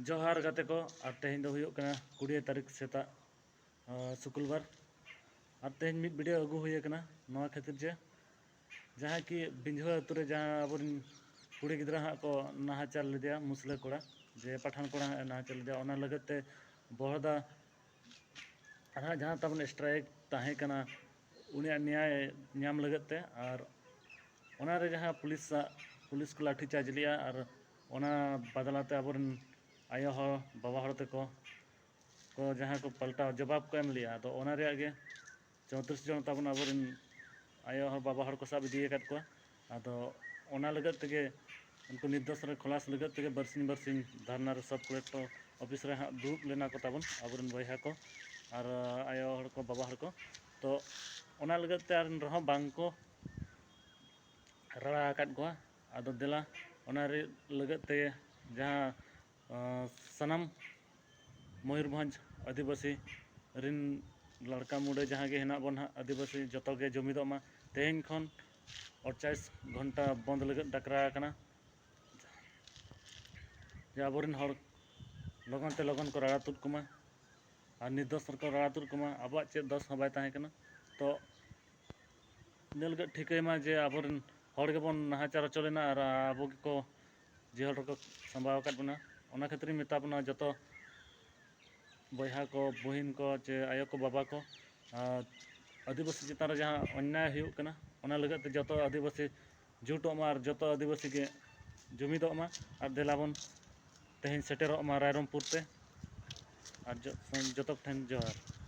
जोहार गाते को और तेहन दो हुयुग कना 20 तारीख सेता शुक्रवार और तेहन मिद वीडियो अगू हुए कना नवा खातिर जे जहाँ कि बिंझवा अतु रे जहाँ अब कुड़ी गिद्रा हाँ को नाहाचार लेदिया मुसले कोड़ा जे पठान कोड़ा नाहाचार लेदिया ओना लगते बहदा जहाँ तबन स्ट्राइक ताहे कना उनिया न्याय नाम लगते और ओना रे जहाँ पुलिस को लाठी चार्ज लिया और ओना बदलाते अब आयो हर बाबा हर तक को जहाँ को पलटा जवाब को एम लिया तो ओना रे आगे 34 जन तबन अब आयो हर बाबा हर को सब इदी कत को आदो ओना लगत तेगे उनको निर्दोष रे खलास लगत तेगे बरसिन धरना रे सब कलेक्टर ऑफिस रे हाँ दुब लेना को तबन अब बयहा को और आयो हर को बाबा हर को तो ओना लगत ते रहो बांग को रड़ा कत को आदो देला ओना रे लगत ते जहाँ सनम मयूरभंज आदिवासी रिन लड़का मुड़े जहाँ के हेना बन आदिवासी जतो के जुमिदो मा तेहन खन 48 घंटा बंद लगत डकरा कना जे आबोरिन हर लगन ते लगन को रड़ा तुद कुमा और निर्दोष को रड़ा तुद कुमा अब चे दस हबाय ताहे कना तो नेल गट ठिकै मा जे आबोरिन हर के बन नाहाचार चलेना और आबो को जेहल को संभाव कत बना ओना खातिर मेता बना जतो बयहा को बहिन को चे आयो को बाबा को आदिवासी चितान जहाँ अन्याय हुयुग कना ओना लगत जतो आदिवासी जुटो मा जतो आदिवासी के जुमिदो मा और देलाबन तेहन सेटेरो मा रायरमपुर ते और जतो ठेन जोहार।